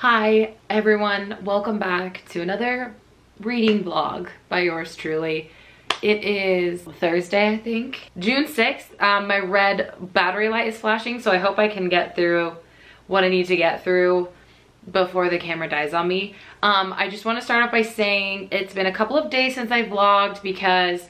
Hi everyone, welcome back to another reading vlog by yours truly. It is Thursday, I think, June 6th. My red battery light is flashing, so I hope I can get through what I need to get through before the camera dies on me. I just want to start off by saying it's been a couple of days since I vlogged because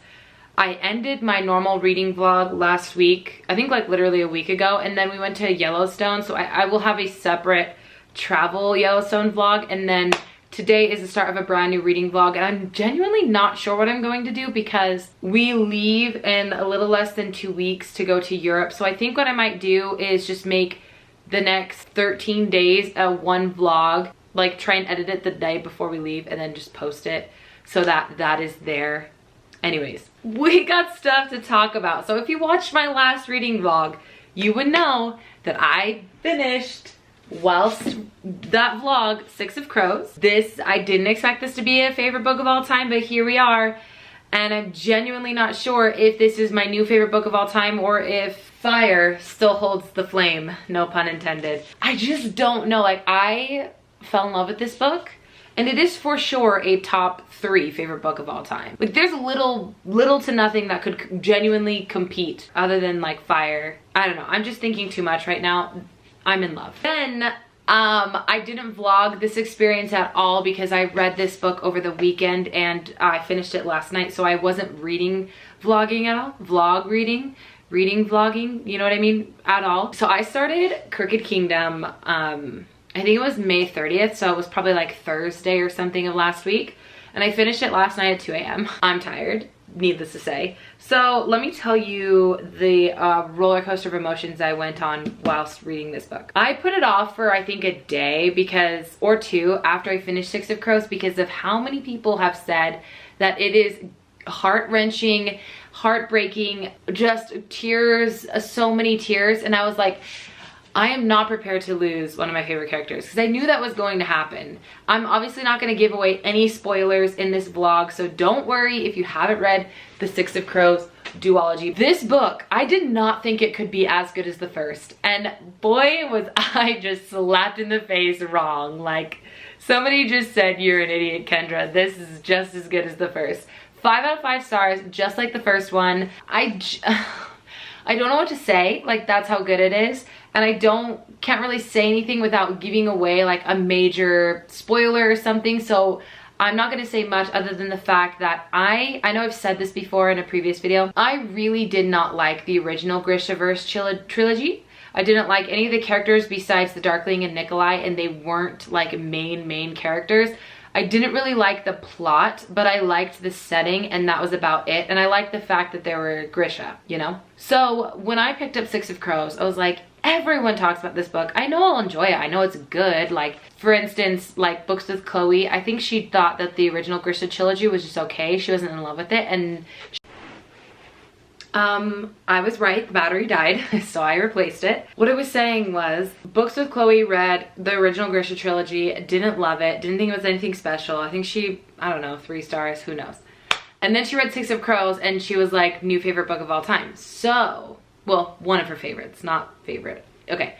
I ended my normal reading vlog last week, I think like literally a week ago, and then we went to Yellowstone, so I will have a separate travel Yellowstone vlog, and then today is the start of a brand new reading vlog, and I'm genuinely not sure what I'm going to do because we leave in a little less than 2 weeks to go to Europe. So I think what I might do is just make the next 13 days a one vlog, like try and edit it the night before we leave and then just post it so that is there. Anyways, we got stuff to talk about. So if you watched my last reading vlog, you would know that I finished, whilst that vlog, Six of Crows. I didn't expect this to be a favorite book of all time, but here we are. And I'm genuinely not sure if this is my new favorite book of all time or if fire still holds the flame, no pun intended. I just don't know. Like, I fell in love with this book, and it is for sure a top 3 favorite book of all time. Like, there's little to nothing that could genuinely compete other than like fire. I don't know, I'm just thinking too much right now. I'm in love. Then I didn't vlog this experience at all because I read this book over the weekend and I finished it last night, so I wasn't vlogging at all. Reading vlogging, you know what I mean, at all. So I started Crooked Kingdom, I think it was May 30th, so it was probably like Thursday or something of last week, and I finished it last night at 2 a.m. I'm tired, needless to say. So let me tell you the roller coaster of emotions I went on whilst reading this book. I put it off for I think a day or two after I finished Six of Crows because of how many people have said that it is heart-wrenching, heartbreaking, just tears, so many tears, and I was like, I am not prepared to lose one of my favorite characters because I knew that was going to happen. I'm obviously not going to give away any spoilers in this vlog, so don't worry if you haven't read the Six of Crows duology. This book, I did not think it could be as good as the first, and boy was I just slapped in the face wrong. Like, somebody just said, "You're an idiot, Kendra. This is just as good as the first." 5 out of 5 stars, just like the first one. I don't know what to say, like that's how good it is. And I can't really say anything without giving away like a major spoiler or something. So I'm not gonna say much other than the fact that I know I've said this before in a previous video. I really did not like the original Grishaverse trilogy. I didn't like any of the characters besides the Darkling and Nikolai, and they weren't like main characters. I didn't really like the plot, but I liked the setting, and that was about it. And I liked the fact that there were Grisha, you know? So when I picked up Six of Crows, I was like, everyone talks about this book. I know I'll enjoy it. I know it's good. Like, for instance, like Books with Chloe, I think she thought that the original Grisha trilogy was just okay. She wasn't in love with it, and I was right, the battery died, so I replaced it. What I was saying was, Books with Chloe read the original Grisha trilogy, didn't love it, didn't think it was anything special. I think I don't know, 3 stars, who knows. And then she read Six of Crows and she was like, new favorite book of all time. So, well, one of her favorites, not favorite. Okay,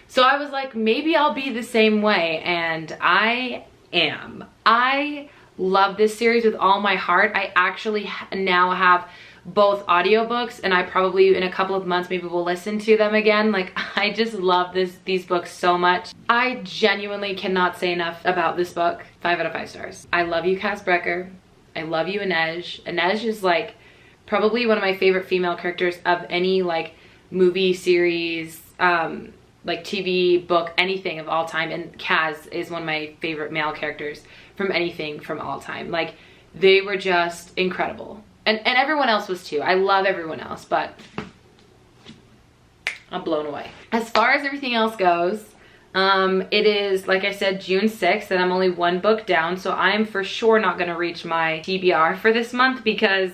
so I was like, maybe I'll be the same way, and I am. I love this series with all my heart. I actually now have both audiobooks, and I probably in a couple of months maybe will listen to them again. Like, I just love these books so much. I genuinely cannot say enough about this book. 5 out of 5 stars. I love you, Cass Brecker. I love you, Inej. Inej is like probably one of my favorite female characters of any like movie, series, like TV, book, anything of all time. And Kaz is one of my favorite male characters from anything from all time. Like, they were just incredible. And everyone else was too. I love everyone else, but I'm blown away. As far as everything else goes, it is, like I said, June 6th, and I'm only 1 book down, so I'm for sure not gonna reach my TBR for this month because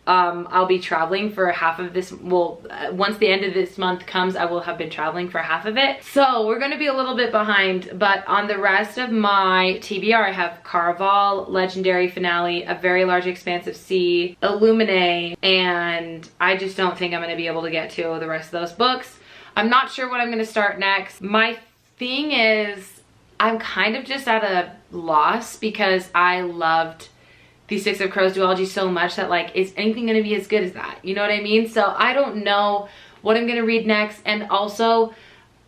I'll be traveling for half of this. Well, once the end of this month comes, I will have been traveling for half of it. So we're going to be a little bit behind, but on the rest of my TBR, I have Caraval, Legendary Finale, A Very Large Expanse of Sea, Illuminae, and I just don't think I'm going to be able to get to the rest of those books. I'm not sure what I'm going to start next. My thing is, I'm kind of just at a loss because I loved the Six of Crows duology so much that like, is anything gonna be as good as that? You know what I mean? So I don't know what I'm gonna read next. And also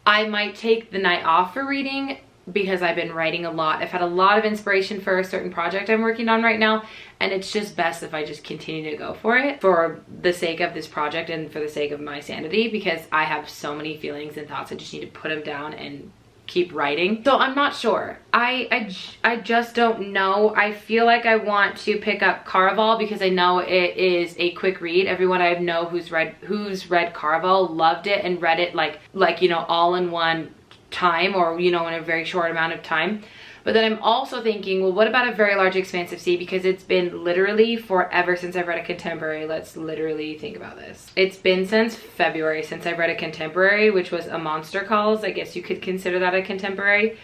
I might take the night off for reading because I've been writing a lot. I've had a lot of inspiration for a certain project I'm working on right now, and it's just best if I just continue to go for it for the sake of this project and for the sake of my sanity, because I have so many feelings and thoughts. I just need to put them down and keep writing. So I'm not sure. I just don't know. I feel like I want to pick up Caraval because I know it is a quick read. Everyone I know who's read Caraval loved it and read it like you know, all in one time, or you know, in a very short amount of time. But then I'm also thinking, well, what about A Very Large Expansive Sea? Because it's been literally forever since I've read a contemporary. Let's literally think about this. It's been since February since I've read a contemporary, which was A Monster Calls. I guess you could consider that a contemporary.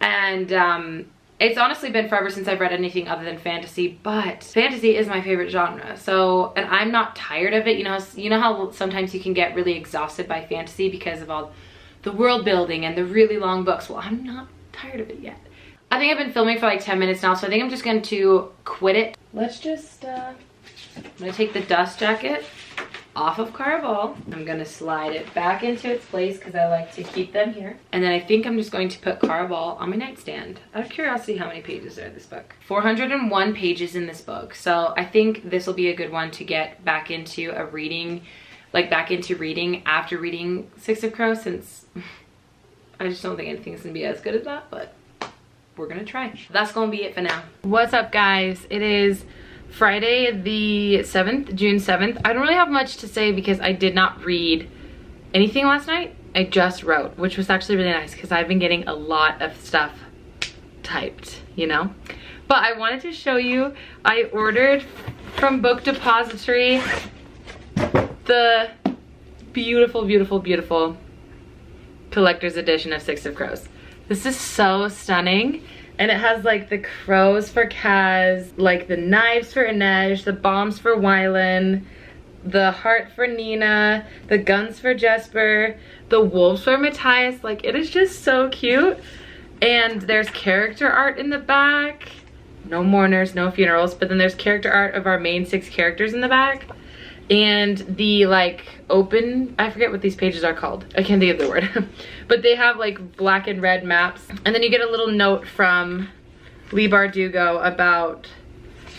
And it's honestly been forever since I've read anything other than fantasy, but fantasy is my favorite genre. So, and I'm not tired of it. You know how sometimes you can get really exhausted by fantasy because of all the world building and the really long books. Well, I'm not tired of it yet. I think I've been filming for like 10 minutes now, so I think I'm just going to quit it. Let's just, I'm going to take the dust jacket off of Caraval. I'm going to slide it back into its place because I like to keep them here. And then I think I'm just going to put Caraval on my nightstand. Out of curiosity, how many pages are in this book? 401 pages in this book. So I think this will be a good one to get back into a reading, like back into reading after reading Six of Crows, since I just don't think anything's going to be as good as that, but we're gonna try. That's gonna be it for now. What's up, guys? It is Friday the 7th, June 7th. I don't really have much to say because I did not read anything last night. I just wrote, which was actually really nice because I've been getting a lot of stuff typed, you know? But I wanted to show you, I ordered from Book Depository the beautiful, beautiful, beautiful collector's edition of Six of Crows. This is so stunning, and it has like the crows for Kaz, like the knives for Inej, the bombs for Wylan, the heart for Nina, the guns for Jesper, the wolves for Matthias. Like, it is just so cute. And there's character art in the back. No mourners, no funerals, but then there's character art of our main 6 characters in the back. And the like open, I forget what these pages are called. I can't think of the word. But they have like black and red maps. And then you get a little note from Leigh Bardugo about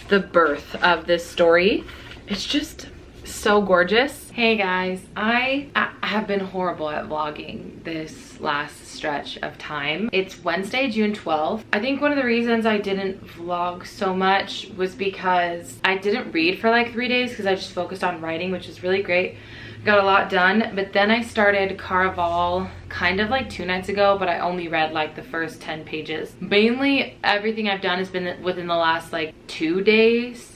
the birth of this story. It's just so gorgeous. Hey guys, I have been horrible at vlogging this last stretch of time. It's Wednesday, June 12th. I think one of the reasons I didn't vlog so much was because I didn't read for like 3 days because I just focused on writing, which is really great. Got a lot done, but then I started Caraval kind of like 2 nights ago, but I only read like the first 10 pages. Mainly everything I've done has been within the last like 2 days.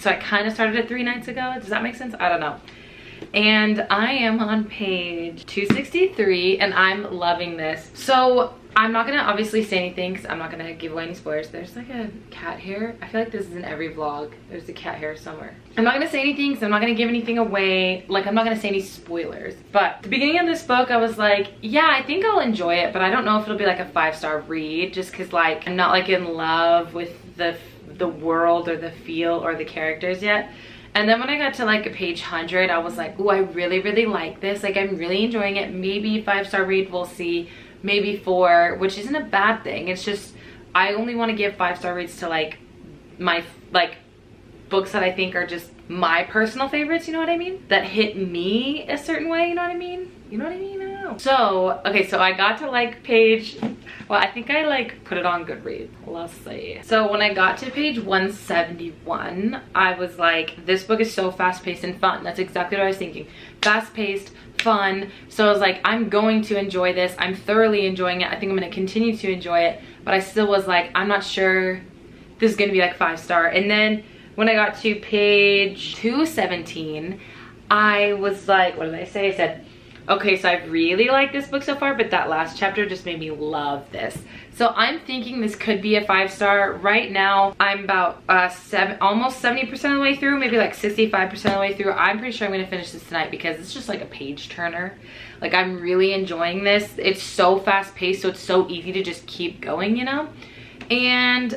So I kind of started it 3 nights ago. Does that make sense? I don't know. And I am on page 263 and I'm loving this. So I'm not gonna obviously say anything because I'm not gonna give away any spoilers. There's like a cat hair. I feel like this is in every vlog. There's a cat hair somewhere. I'm not gonna say anything because I'm not gonna give anything away. Like, I'm not gonna say any spoilers. But at the beginning of this book, I was like, yeah, I think I'll enjoy it, but I don't know if it'll be like a 5-star read just because like I'm not like in love with the world or the feel or the characters yet. And then when I got to like page 100, I was like, oh, I really, really like this. Like, I'm really enjoying it. Maybe 5-star read, we'll see. Maybe 4, which isn't a bad thing. It's just, I only want to give 5-star reads to like my, like, books that I think are just my personal favorites, you know what I mean? That hit me a certain way, you know what I mean? You know what I mean? I don't know. So, okay, so I got to like page, well, I think I like put it on Goodreads. Let's see. So when I got to page 171, I was like, this book is so fast-paced and fun. That's exactly what I was thinking. Fast-paced, fun. So I was like, I'm going to enjoy this. I'm thoroughly enjoying it. I think I'm going to continue to enjoy it. But I still was like, I'm not sure this is going to be like 5-star. And then when I got to page 217, I was like, what did I say? I said, okay, so I really like this book so far, but that last chapter just made me love this. So I'm thinking this could be a 5-star. Right now, I'm about almost 70% of the way through, maybe like 65% of the way through. I'm pretty sure I'm gonna finish this tonight because it's just like a page turner. Like, I'm really enjoying this. It's so fast paced, so it's so easy to just keep going, you know? And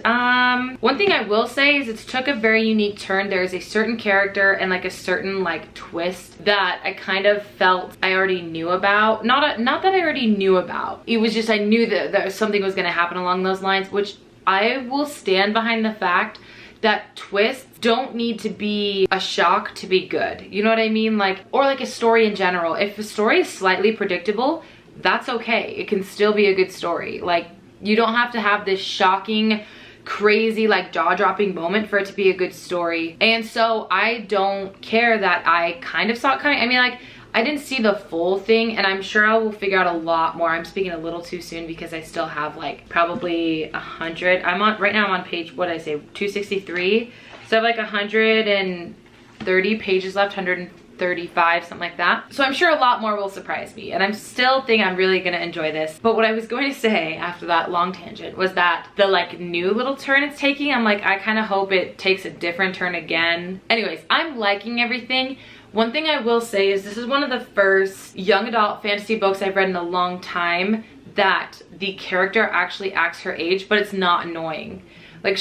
one thing I will say is it took a very unique turn. There's a certain character and like a certain like twist that I kind of felt I already knew about. Not that I already knew about. It was just I knew that something was going to happen along those lines, which I will stand behind the fact that twists don't need to be a shock to be good. You know what I mean? Like, or like a story in general. If a story is slightly predictable, that's okay. It can still be a good story. Like, you don't have to have this shocking, crazy, like jaw-dropping moment for it to be a good story. And so I don't care that I kind of saw it coming. I mean, like, I didn't see the full thing, and I'm sure I will figure out a lot more. I'm speaking a little too soon because I still have like probably 100. Right now I'm on page, what did I say, 263. So I have like 130 pages left, 135, something like that. So I'm sure a lot more will surprise me, and I'm still think I'm really gonna enjoy this. But what I was going to say after that long tangent was that the like new little turn it's taking, I'm like, I kind of hope it takes a different turn again. Anyways, I'm liking everything. One thing I will say is this is one of the first young adult fantasy books I've read in a long time that the character actually acts her age, but it's not annoying. Like,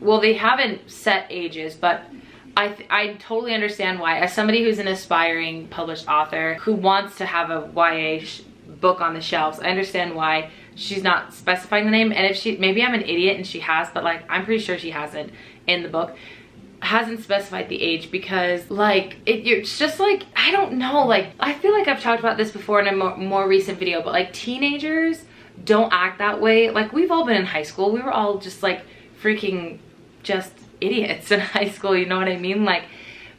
well, they haven't set ages, but I totally understand why. As somebody who's an aspiring published author who wants to have a YA book on the shelves, I understand why she's not specifying the name. And if maybe I'm an idiot and she has, but like, I'm pretty sure she hasn't in the book, hasn't specified the age, because like, it's just like, I don't know, like, I feel like I've talked about this before in a more recent video, but like, teenagers don't act that way. Like, we've all been in high school. We were all just like freaking just idiots in high school, you know what I mean? Like,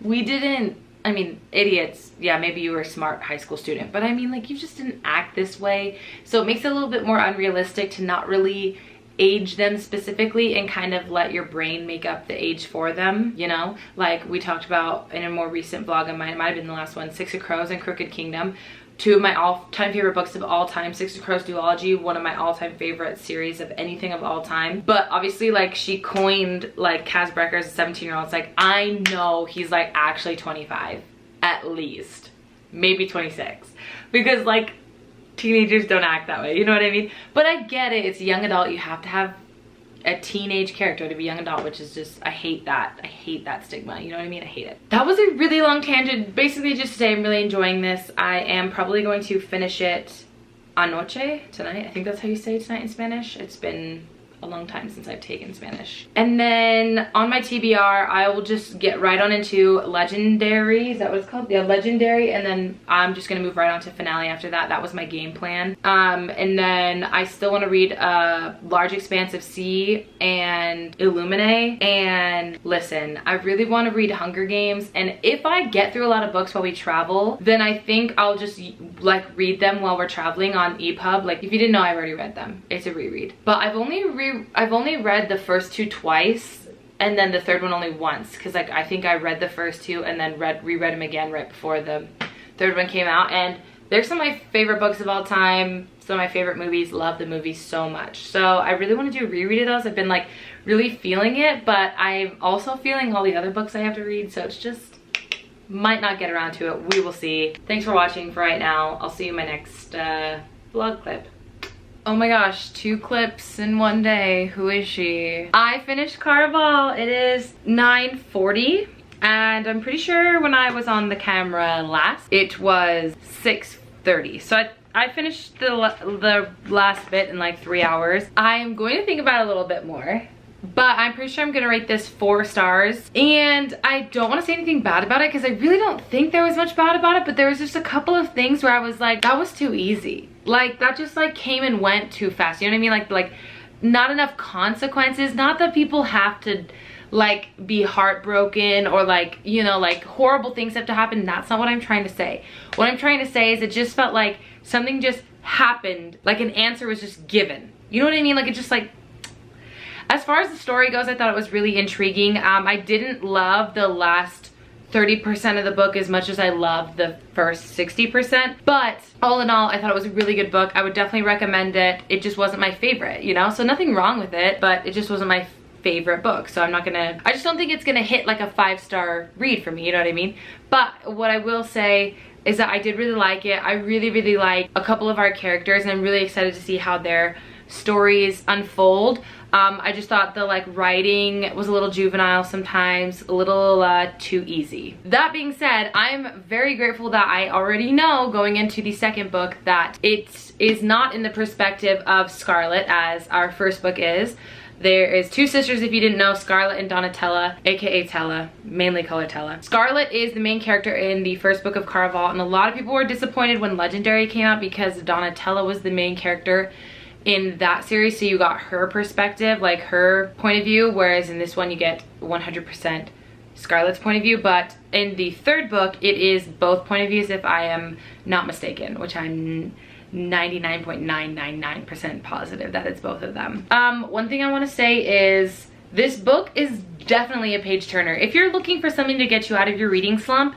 we didn't, I mean, idiots, yeah, maybe you were a smart high school student, but I mean, like, you just didn't act this way. So it makes it a little bit more unrealistic to not really age them specifically and kind of let your brain make up the age for them, you know? Like we talked about in a more recent vlog of mine, it might have been the last one, Six of Crows and Crooked Kingdom. Two of my all-time favorite books of all time. Six of Crows duology, one of my all-time favorite series of anything of all time. But obviously, like, she coined like Kaz Brekker as a 17-year-old. It's like, I know he's like actually 25 at least, maybe 26, because like teenagers don't act that way, you know what I mean? But I get it, it's a young adult, you have to have a teenage character to be young adult, which is just, I hate that stigma, you know what I mean? I hate it. That was a really long tangent. Basically just to say I'm really enjoying this. I am probably going to finish it anoche, tonight. I think that's how you say tonight in Spanish. It's been a long time since I've taken Spanish. And then on my TBR, I will just get right on into Legendary. Is that what it's called? Yeah, Legendary. And then I'm just gonna move right on to Finale after that. That was my game plan. And then I still want to read Large Expanse of Sea and Illuminae. And listen, I really want to read Hunger Games. And if I get through a lot of books while we travel, then I think I'll just like read them while we're traveling on EPUB. Like, if you didn't know, I've already read them. It's a reread. But I've only read the first two twice, and then the third one only once, because like I think I read the first two and then reread them again right before the third one came out. And they're some of my favorite books of all time, some of my favorite movies. Love the movies so much. So I really want to do a reread of those. I've been like really feeling it, but I'm also feeling all the other books I have to read, so it's just might not get around to it. We will see. Thanks for watching for right now. I'll see you in my next vlog clip. Oh my gosh, 2 clips in one day. Who is she? I finished Caraval. It is 9:40, and I'm pretty sure when I was on the camera last, it was 6:30. So I finished the last bit in like 3 hours. I'm going to think about it a little bit more, but I'm pretty sure I'm gonna rate this 4 stars. And I don't want to say anything bad about it because I really don't think there was much bad about it, but there was just a couple of things where I was like, that was too easy. Like, that just like came and went too fast, you know what I mean? Like not enough consequences. Not that people have to like be heartbroken or like, you know, like horrible things have to happen. That's not what I'm trying to say. What I'm trying to say is it just felt like something just happened, like an answer was just given, you know what I mean? Like, it just like, as far as the story goes, I thought it was really intriguing. I didn't love the last 30% of the book as much as I love the first 60%. But all in all, I thought it was a really good book. I would definitely recommend it. It just wasn't my favorite, you know? So nothing wrong with it, but it just wasn't my favorite book. So I just don't think it's gonna hit like a 5-star read for me, you know what I mean? But what I will say is that I did really like it. I really like a couple of our characters, and I'm really excited to see how their stories unfold. I just thought the like writing was a little juvenile sometimes, a little too easy. That being said, I'm very grateful that I already know going into the second book that it is not in the perspective of Scarlett as our first book is. There is two sisters, if you didn't know, Scarlett and Donatella, aka Tella, mainly colored Tella. Scarlett is the main character in the first book of Caraval, and a lot of people were disappointed when Legendary came out because Donatella was the main character in that series, so you got her perspective, like her point of view, whereas in this one you get 100% Scarlett's point of view. But in the third book, it is both point of views if I am not mistaken, which I'm 99.999% positive that it's both of them. One thing I want to say is this book is definitely a page turner. If you're looking for something to get you out of your reading slump,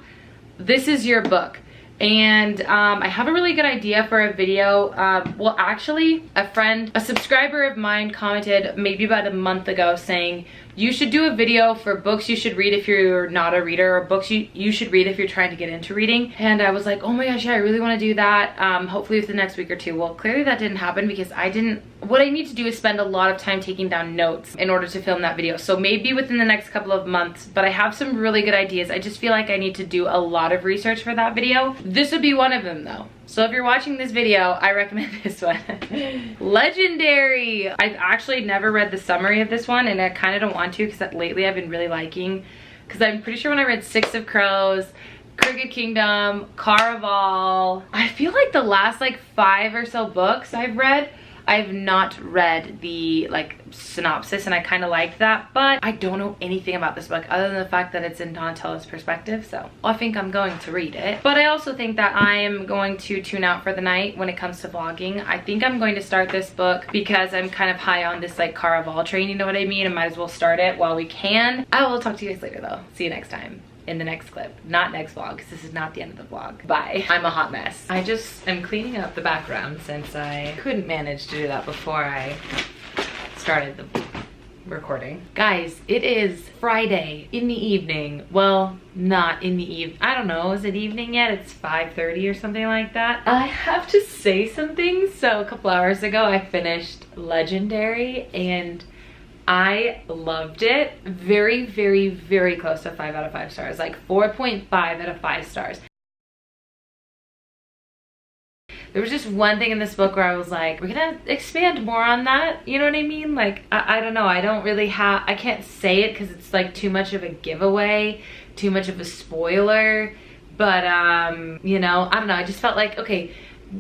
this is your book. And I have a really good idea for a video. Well, actually, a subscriber of mine commented maybe about a month ago saying you should do a video for books you should read if you're not a reader, or books you should read if you're trying to get into reading. And I was like, oh my gosh, yeah, I really want to do that. Hopefully within the next week or two. Well, clearly that didn't happen because what I need to do is spend a lot of time taking down notes in order to film that video. So maybe within the next couple of months, but I have some really good ideas. I just feel like I need to do a lot of research for that video. This would be one of them though. So if you're watching this video, I recommend this one. Legendary! I've actually never read the summary of this one, and I kind of don't want to because lately I've been really liking, because I'm pretty sure when I read Six of Crows, Crooked Kingdom, Caraval, I feel like the last like 5 or so books I've read, I've not read the like synopsis, and I kind of liked that, but I don't know anything about this book other than the fact that it's in Donatella's perspective, so I think I'm going to read it. But I also think that I am going to tune out for the night when it comes to vlogging. I think I'm going to start this book because I'm kind of high on this like Caraval train, you know what I mean? I might as well start it while we can. I will talk to you guys later though. See you next time. In the next clip, not next vlog, because this is not the end of the vlog. Bye. I'm a hot mess. I just am cleaning up the background since I couldn't manage to do that before I started the recording. Guys, it is Friday in the evening. Well, not in the evening. I don't know, is it evening yet? It's 5:30 or something like that. I have to say something. So a couple hours ago, I finished Legendary, and I loved it. Very, very, very close to 5 out of 5 stars. Like 4.5 out of 5 stars. There was just one thing in this book where I was like, we're gonna expand more on that. You know what I mean? Like, I don't know. I don't really have, I can't say it because it's like too much of a giveaway, too much of a spoiler. But, you know, I don't know. I just felt like, okay,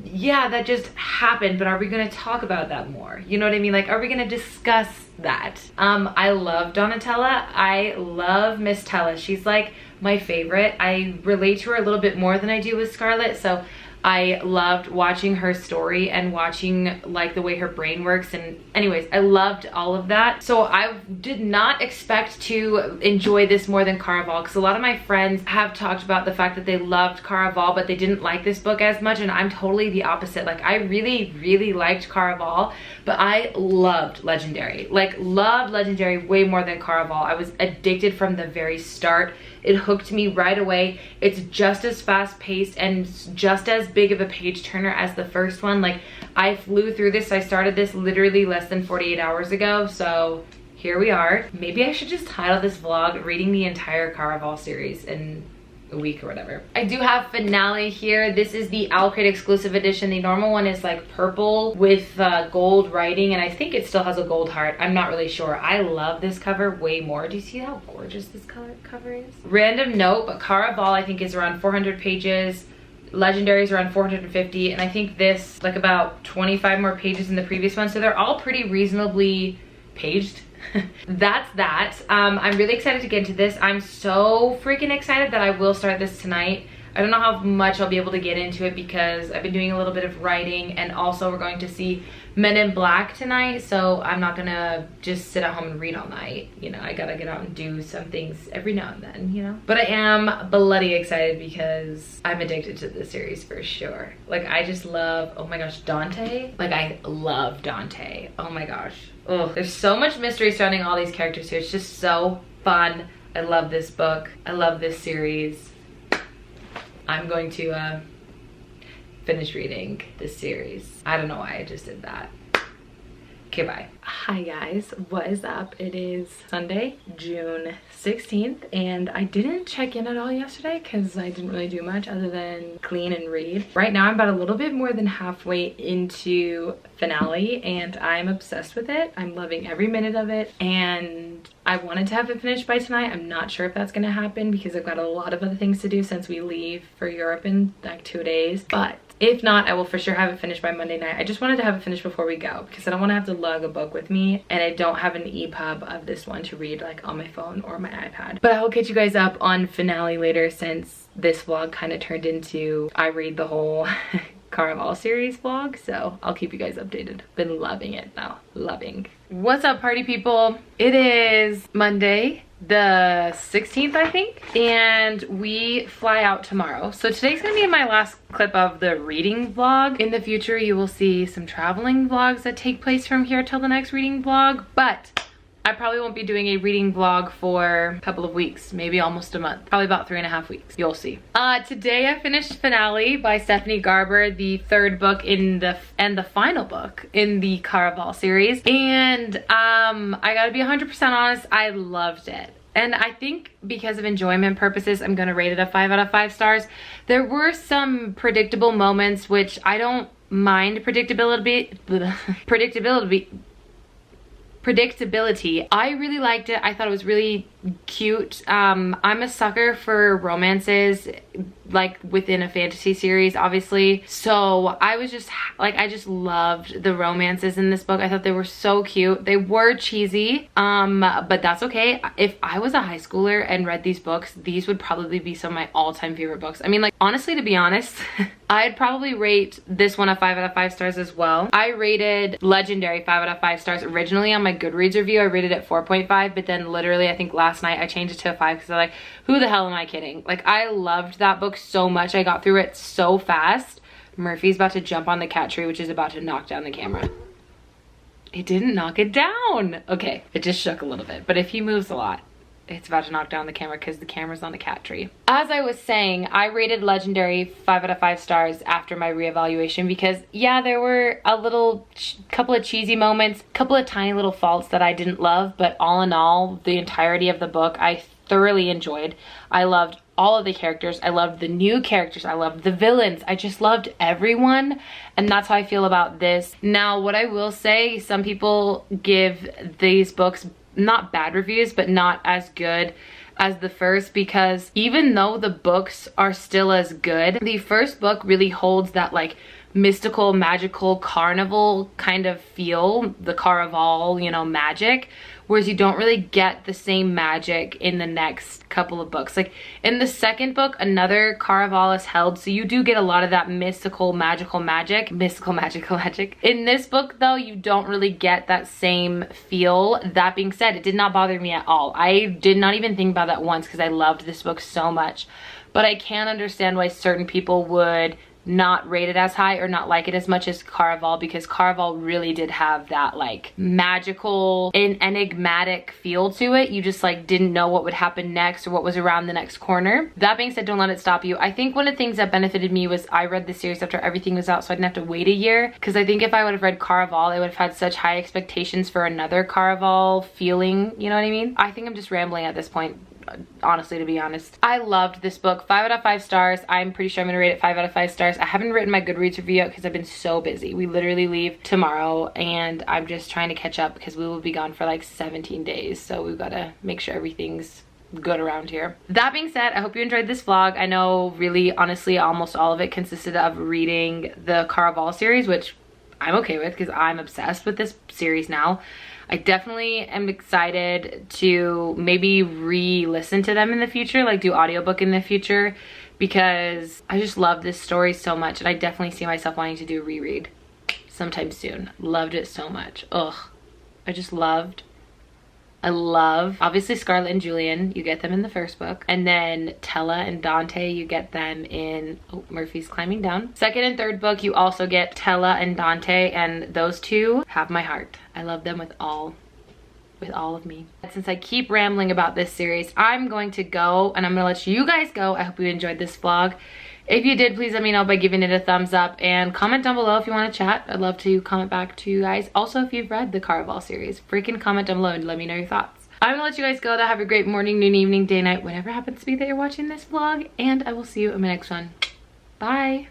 yeah, that just happened, but are we gonna talk about that more? You know what I mean? Like, are we gonna discuss that? I love Donatella. I love Miss Tella. She's like my favorite. I relate to her a little bit more than I do with Scarlett, so I loved watching her story and watching like the way her brain works, and anyways, I loved all of that. So I did not expect to enjoy this more than Caraval, because a lot of my friends have talked about the fact that they loved Caraval but they didn't like this book as much, and I'm totally the opposite. Like, I really liked Caraval, but I loved Legendary. Like, loved Legendary way more than Caraval. I was addicted from the very start. It hooked me right away. It's just as fast paced and just as big of a page turner as the first one. Like, I flew through this. I started this literally less than 48 hours ago, so here we are. Maybe I should just title this vlog reading the entire Caraval series in a week or whatever. I do have Finale here. This is the Aloe exclusive edition. The normal one is like purple with gold writing, and I think it still has a gold heart. I'm not really sure. I love this cover way more. Do you see how gorgeous this cover is? Random note, but Caraval I think is around 400 pages. Legendary is around 450, and I think this like about 25 more pages than the previous one, so they're all pretty reasonably paged. That's that. I'm really excited to get into this. I'm so freaking excited that I will start this tonight. I don't know how much I'll be able to get into it because I've been doing a little bit of writing, and also we're going to see Men in Black tonight, so I'm not gonna just sit at home and read all night. You know, I gotta get out and do some things every now and then, you know? But I am bloody excited because I'm addicted to this series for sure. Like, I just love, oh my gosh, Dante. Like, I love Dante. Oh my gosh. Oh, there's so much mystery surrounding all these characters here. It's just so fun. I love this book. I love this series. I'm going to finish reading this series. I don't know why I just did that. Okay, bye. Hi guys, what is up? It is Sunday, June 16th, and I didn't check in at all yesterday because I didn't really do much other than clean and read. Right now I'm about a little bit more than halfway into finale, and I'm obsessed with it. I'm loving every minute of it, and I wanted to have it finished by tonight. I'm not sure if that's gonna happen because I've got a lot of other things to do since we leave for Europe in like 2 days, but if not, I will for sure have it finished by Monday night. I just wanted to have it finished before we go because I don't want to have to lug a book with me, and I don't have an EPUB of this one to read like on my phone or my iPad. But I will catch you guys up on finale later since this vlog kind of turned into I read the whole Caraval series vlog, so I'll keep you guys updated. Been loving it now. Loving. What's up, party people? It is Monday, the 16th, I think, and we fly out tomorrow. So today's gonna be my last clip of the reading vlog. In the future, you will see some traveling vlogs that take place from here till the next reading vlog, but I probably won't be doing a reading vlog for a couple of weeks, maybe almost a month, probably about 3.5 weeks. You'll see. Today I finished Finale by Stephanie Garber, the third book in the final book in the Caraval series, and I gotta be 100% honest, I loved it. And I think because of enjoyment purposes, I'm gonna rate it a 5 out of 5 stars. There were some predictable moments, which I don't mind predictability. I really liked it. I thought it was really cute. I'm a sucker for romances, like within a fantasy series, obviously. So I was just like, I just loved the romances in this book. I thought they were so cute. They were cheesy, but that's okay. If I was a high schooler and read these books, these would probably be some of my all-time favorite books. I mean, like, honestly, to be honest, I'd probably rate this one a 5 out of 5 stars as well. I rated Legendary 5 out of 5 stars originally on my Goodreads review. I rated it 4.5, but then literally I think last night I changed it to a 5 because I'm like, who the hell am I kidding? Like, I loved that book so much. I got through it so fast. Murphy's about to jump on the cat tree, which is about to knock down the camera. It didn't knock it down. Okay, it just shook a little bit, but if he moves a lot, it's about to knock down the camera because the camera's on the cat tree. As I was saying, I rated Legendary 5 out of 5 stars after my reevaluation because, yeah, there were a couple of cheesy moments, couple of tiny little faults that I didn't love, but all in all, the entirety of the book I thoroughly enjoyed. I loved all of the characters. I loved the new characters. I loved the villains. I just loved everyone, and that's how I feel about this. Now, what I will say, some people give these books not bad reviews, but not as good as the first, because even though the books are still as good, the first book really holds that like mystical, magical, carnival kind of feel, the Caraval, you know, magic, whereas you don't really get the same magic in the next couple of books. Like in the second book, another Caraval is held, so you do get a lot of that mystical, magical magic. Mystical, magical magic. In this book though, you don't really get that same feel. That being said, it did not bother me at all. I did not even think about that once because I loved this book so much. But I can understand why certain people would not rate it as high or not like it as much as Caraval, because Caraval really did have that like magical and enigmatic feel to it. You just like didn't know what would happen next or what was around the next corner. That being said, don't let it stop you. I think one of the things that benefited me was I read the series after everything was out, so I didn't have to wait a year, because I think if I would have read Caraval, I would have had such high expectations for another Caraval feeling, you know what I mean? I think I'm just rambling at this point, honestly, to be honest. I loved this book. 5 out of 5 stars. I'm pretty sure I'm gonna rate it 5 out of 5 stars. I haven't written my Goodreads review yet because I've been so busy. We literally leave tomorrow and I'm just trying to catch up because we will be gone for like 17 days. So we've got to make sure everything's good around here. That being said, I hope you enjoyed this vlog. I know really, honestly, almost all of it consisted of reading the Caraval series, which I'm okay with because I'm obsessed with this series now. I definitely am excited to maybe re-listen to them in the future, like do audiobook in the future, because I just love this story so much, and I definitely see myself wanting to do a reread sometime soon. Loved it so much. Ugh. I love, obviously, Scarlett and Julian, you get them in the first book. And then Tella and Dante, you get them in, oh, Murphy's climbing down. Second and third book, you also get Tella and Dante, and those two have my heart. I love them with all of me. Since I keep rambling about this series, I'm going to go, and I'm gonna let you guys go. I hope you enjoyed this vlog. If you did, please let me know by giving it a thumbs up, and comment down below if you want to chat. I'd love to comment back to you guys. Also, if you've read the Caraval series, freaking comment down below and let me know your thoughts. I'm gonna let you guys go. Have a great morning, noon, evening, day, night, whatever happens to be that you're watching this vlog, and I will see you in my next one. Bye.